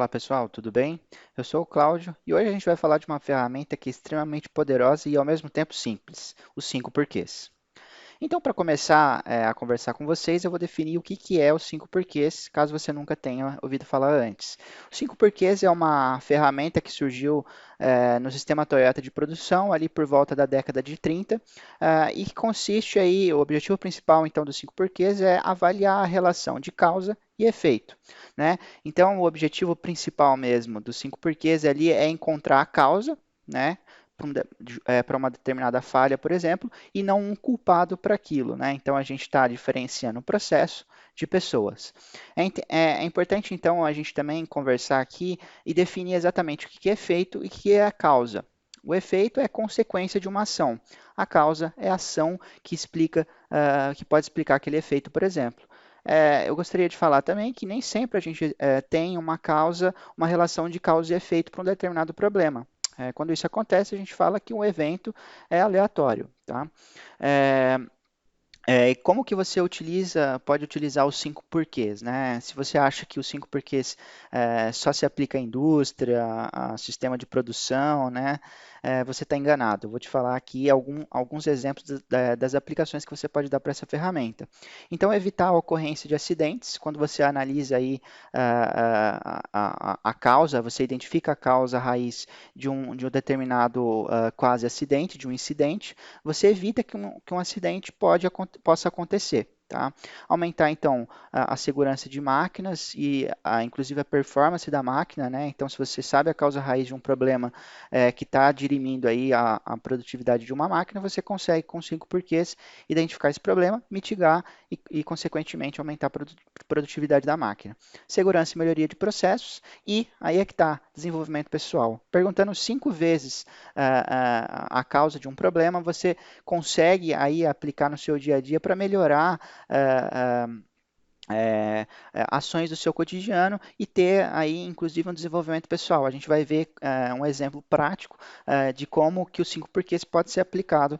Olá pessoal, tudo bem? Eu sou o Cláudio e hoje a gente vai falar de uma ferramenta que é extremamente poderosa e ao mesmo tempo simples, os 5 porquês. Então, para começar a conversar com vocês, eu vou definir o que é os 5 porquês, caso você nunca tenha ouvido falar antes. Os 5 porquês é uma ferramenta que surgiu no sistema Toyota de produção, ali por volta da década de 30, e que consiste aí, o objetivo principal então dos 5 porquês é avaliar a relação de causa e efeito, né? Então, o objetivo principal mesmo dos 5 porquês ali é encontrar a causa, né? Para uma determinada falha, por exemplo, e não um culpado para aquilo, né? Então a gente está diferenciando o processo de pessoas. É importante então a gente também conversar aqui e definir exatamente o que é efeito e o que é a causa. O efeito é consequência de uma ação. A causa é a ação que explica, que pode explicar aquele efeito, por exemplo. Eu gostaria de falar também que nem sempre a gente tem uma causa, uma relação de causa e efeito para um determinado problema. Quando isso acontece, a gente fala que um evento é aleatório, tá? É, e como que você pode utilizar os 5 porquês, né? Se você acha que os 5 porquês só se aplica à indústria, a sistema de produção, né? Você está enganado. Eu vou te falar aqui alguns exemplos das aplicações que você pode dar para essa ferramenta. Então, evitar a ocorrência de acidentes, quando você analisa aí a causa, você identifica a causa raiz de um determinado quase acidente, de um incidente, você evita que um acidente possa acontecer. Tá? Aumentar então a segurança de máquinas e inclusive a performance da máquina, né? Então, se você sabe a causa raiz de um problema que está dirimindo aí a produtividade de uma máquina, você consegue com 5 porquês identificar esse problema, mitigar consequentemente aumentar a produtividade da máquina. Segurança e melhoria de processos e aí é que está desenvolvimento pessoal. Perguntando 5 vezes a causa de um problema, você consegue aí aplicar no seu dia a dia para melhorar ações do seu cotidiano e ter aí, inclusive, um desenvolvimento pessoal. A gente vai ver um exemplo prático de como que os 5 porquês pode ser aplicado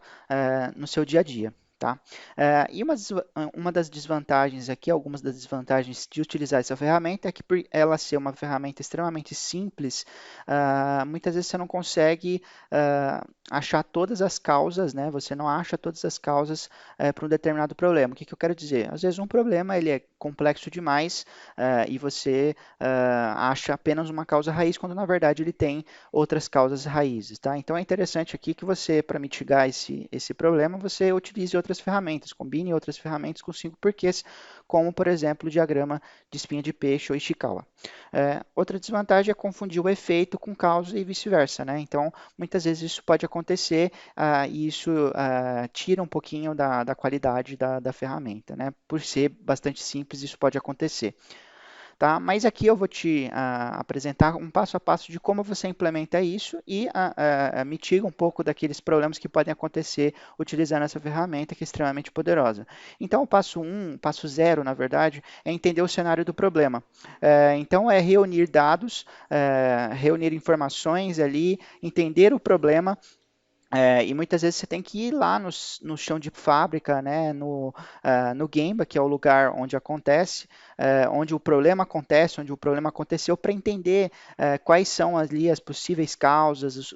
no seu dia a dia. Tá? E uma das desvantagens aqui, algumas das desvantagens de utilizar essa ferramenta é que por ela ser uma ferramenta extremamente simples, muitas vezes você não consegue achar todas as causas, né? Você não acha todas as causas para um determinado problema. O que eu quero dizer? Às vezes um problema ele é complexo demais e você acha apenas uma causa raiz, quando na verdade ele tem outras causas raízes, tá? Então é interessante aqui que você, para mitigar esse problema, você utilize outras ferramentas, combine outras ferramentas com 5 porquês, como por exemplo o diagrama de espinha de peixe ou Ishikawa. Outra desvantagem é confundir o efeito com causa e vice-versa, né? Então muitas vezes isso pode acontecer e isso tira um pouquinho da qualidade da ferramenta, né? Por ser bastante simples, isso pode acontecer. Tá? Mas aqui eu vou te apresentar um passo a passo de como você implementa isso e mitiga um pouco daqueles problemas que podem acontecer utilizando essa ferramenta que é extremamente poderosa. Então, o passo 1, passo 0, na verdade, é entender o cenário do problema. Então, é reunir dados, reunir informações ali, entender o problema e muitas vezes você tem que ir lá no chão de fábrica, né, no Gemba, que é o lugar onde acontece, onde o problema acontece, onde o problema aconteceu, para entender quais são ali as possíveis causas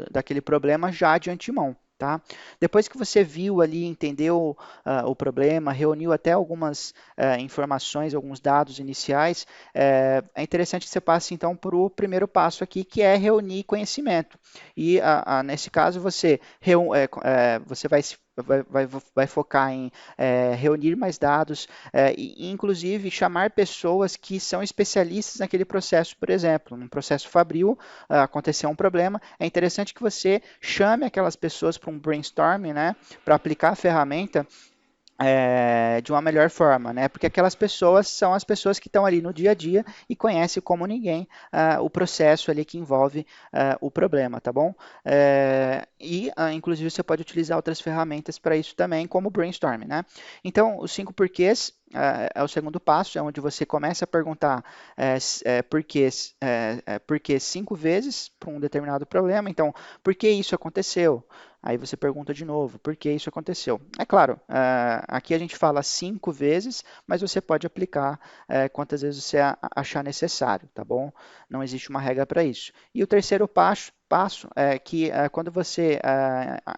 daquele problema já de antemão. Tá? Depois que você viu ali, entendeu o problema, reuniu até algumas informações, alguns dados iniciais, é interessante que você passe então para o primeiro passo aqui, que é reunir conhecimento. E nesse caso você vai focar em reunir mais dados e inclusive chamar pessoas que são especialistas naquele processo, por exemplo, num processo fabril, aconteceu um problema, é interessante que você chame aquelas pessoas para um brainstorming, né, para aplicar a ferramenta de uma melhor forma, né? Porque aquelas pessoas são as pessoas que estão ali no dia a dia e conhecem como ninguém o processo ali que envolve o problema, tá bom? Inclusive, você pode utilizar outras ferramentas para isso também, como o brainstorming, né? Então, os 5 porquês é o segundo passo, é onde você começa a perguntar porquê 5 vezes para um determinado problema. Então, por que isso aconteceu? Aí você pergunta de novo, por que isso aconteceu? É claro, aqui a gente fala 5 vezes, mas você pode aplicar quantas vezes você achar necessário, tá bom? Não existe uma regra para isso. E o terceiro passo é que quando você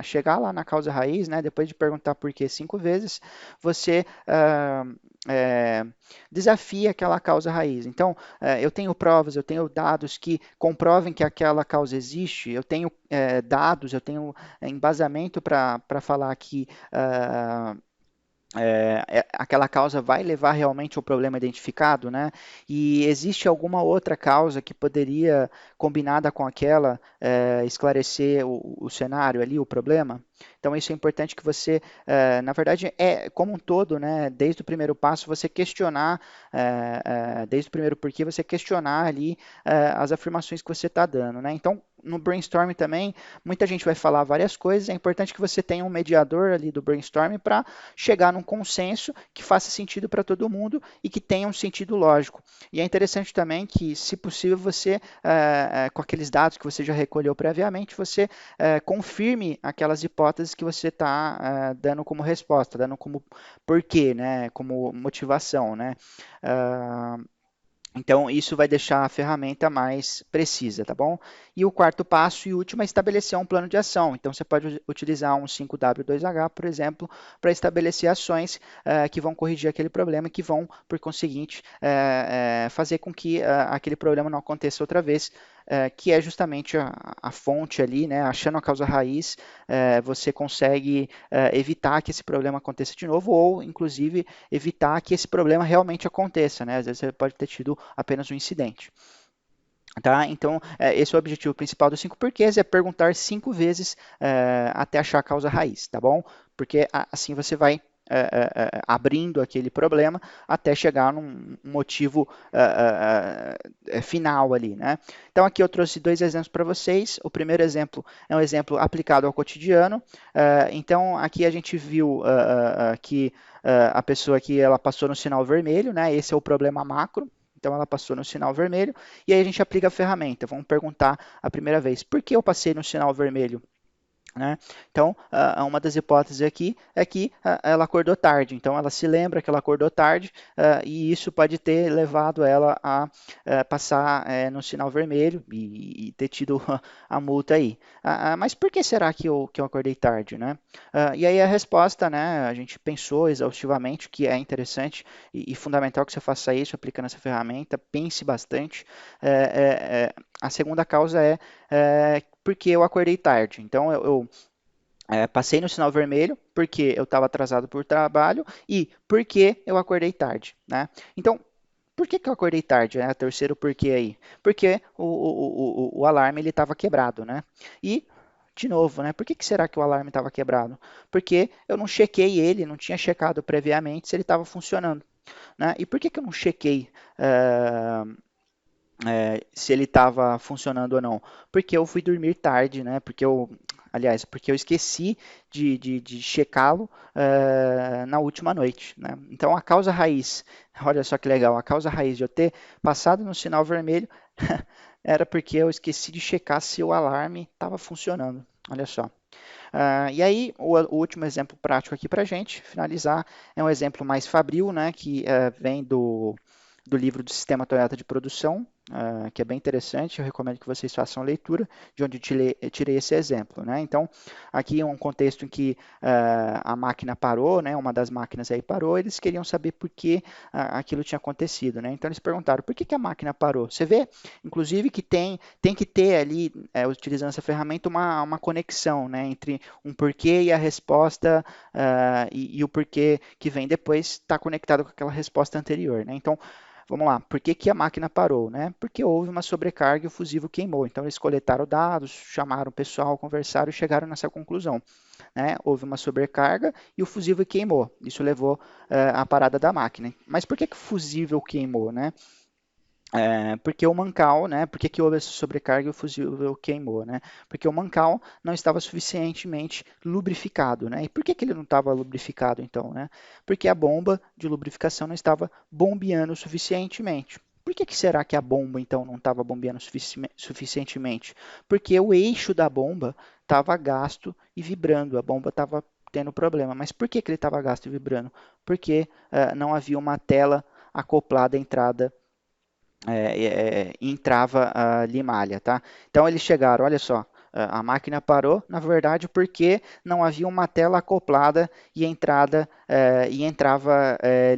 chegar lá na causa raiz, né, depois de perguntar por que 5 vezes, você é, desafia aquela causa raiz. Então, eu tenho provas, eu tenho dados que comprovem que aquela causa existe, eu tenho dados, eu tenho embasamento para falar que aquela causa vai levar realmente ao problema identificado, né? E existe alguma outra causa que poderia, combinada com aquela, esclarecer o cenário ali, o problema? Então, isso é importante que você, na verdade, como um todo, né? Desde o primeiro passo, você questionar, desde o primeiro porquê, você questionar ali as afirmações que você está dando, né? Então, no brainstorm também, muita gente vai falar várias coisas, é importante que você tenha um mediador ali do brainstorm para chegar num consenso que faça sentido para todo mundo e que tenha um sentido lógico. E é interessante também que, se possível, você, com aqueles dados que você já recolheu previamente, você confirme aquelas hipóteses que você está dando como resposta, dando como porquê, né, como motivação, né. Então, isso vai deixar a ferramenta mais precisa, tá bom? E o quarto passo e último é estabelecer um plano de ação. Então, você pode utilizar um 5W2H, por exemplo, para estabelecer ações que vão corrigir aquele problema e que vão, por conseguinte, fazer com que aquele problema não aconteça outra vez, que é justamente a fonte ali, né? Achando a causa raiz, você consegue evitar que esse problema aconteça de novo ou, inclusive, evitar que esse problema realmente aconteça, né? Às vezes você pode ter tido apenas um incidente. Tá? Então, esse é o objetivo principal dos 5 porquês, é perguntar 5 vezes até achar a causa raiz, tá bom? Porque assim você vai abrindo aquele problema até chegar num motivo final ali, né? Então, aqui eu trouxe dois exemplos para vocês. O primeiro exemplo é um exemplo aplicado ao cotidiano. Então, aqui a gente viu que a pessoa aqui ela passou no sinal vermelho, né? Esse é o problema macro. Então, ela passou no sinal vermelho e aí a gente aplica a ferramenta. Vamos perguntar a primeira vez, por que eu passei no sinal vermelho? Né? Então, uma das hipóteses aqui é que ela acordou tarde. Então, ela se lembra que ela acordou tarde e isso pode ter levado ela a passar no sinal vermelho e ter tido a multa aí. Mas por que será que eu acordei tarde, né? E aí a resposta, né? A gente pensou exaustivamente que é interessante e fundamental que você faça isso aplicando essa ferramenta. Pense bastante. A segunda causa é porque eu acordei tarde. Então, eu passei no sinal vermelho porque eu estava atrasado por trabalho e porque eu acordei tarde, né? Então, por que eu acordei tarde? É o terceiro porquê aí. Porque o alarme ele estava quebrado, né? E, de novo, né? Por que será que o alarme estava quebrado? Porque eu não chequei ele, não tinha checado previamente se ele estava funcionando, né? E por que eu não chequei se ele estava funcionando ou não? Porque eu fui dormir tarde, né? Porque eu esqueci de checá-lo na última noite, né? Então a causa raiz, olha só que legal, a causa raiz de eu ter passado no sinal vermelho era porque eu esqueci de checar se o alarme estava funcionando. Olha só. E aí, o último exemplo prático aqui para a gente finalizar é um exemplo mais fabril, né, que vem do livro do Sistema Toyota de Produção, que é bem interessante, eu recomendo que vocês façam a leitura, de onde eu tirei esse exemplo, né? Então, aqui é um contexto em que a máquina parou, né? Uma das máquinas aí parou, eles queriam saber por que aquilo tinha acontecido, né? Então, eles perguntaram, por que a máquina parou? Você vê, inclusive, que tem que ter ali, utilizando essa ferramenta, uma conexão, né? Entre um porquê e a resposta, e o porquê que vem depois está conectado com aquela resposta anterior, né? Então, vamos lá, por que a máquina parou, né? Porque houve uma sobrecarga e o fusível queimou. Então eles coletaram dados, chamaram o pessoal, conversaram e chegaram nessa conclusão, né? Houve uma sobrecarga e o fusível queimou. Isso levou à parada da máquina. Mas por que o fusível queimou, né? Porque o mancal, né? Por que houve essa sobrecarga e o fusível queimou, né? Porque o mancal não estava suficientemente lubrificado, né? E por que ele não estava lubrificado, então, né? Porque a bomba de lubrificação não estava bombeando suficientemente. Por que será que a bomba, então, não estava bombeando suficientemente? Porque o eixo da bomba estava gasto e vibrando, a bomba estava tendo problema. Mas por que que ele estava gasto e vibrando? Porque não havia uma tela acoplada à entrada entrava a limalha, tá? Então eles chegaram, olha só, a máquina parou, na verdade, porque não havia uma tela acoplada e entrava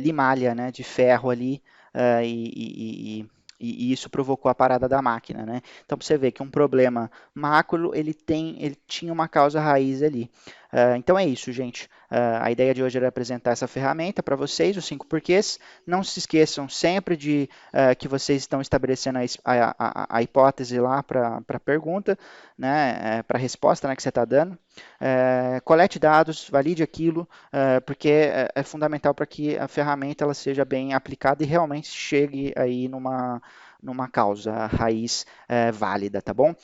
limalha, né, de ferro ali, e isso provocou a parada da máquina, né? Então você vê que um problema macro ele tinha uma causa raiz ali. Então é isso, gente. A ideia de hoje era apresentar essa ferramenta para vocês, os 5 porquês. Não se esqueçam sempre de que vocês estão estabelecendo a hipótese lá para a pergunta, né, para a resposta, né, que você está dando. Colete dados, valide aquilo, porque é fundamental para que a ferramenta ela seja bem aplicada e realmente chegue aí numa causa raiz válida, tá bom?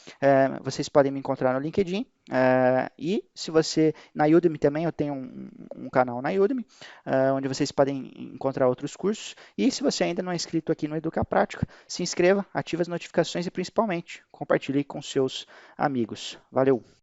Vocês podem me encontrar no LinkedIn, e se você, na Udemy também, eu tenho um canal na Udemy, onde vocês podem encontrar outros cursos. E se você ainda não é inscrito aqui no Educa Prática, se inscreva, ative as notificações e principalmente compartilhe com seus amigos. Valeu!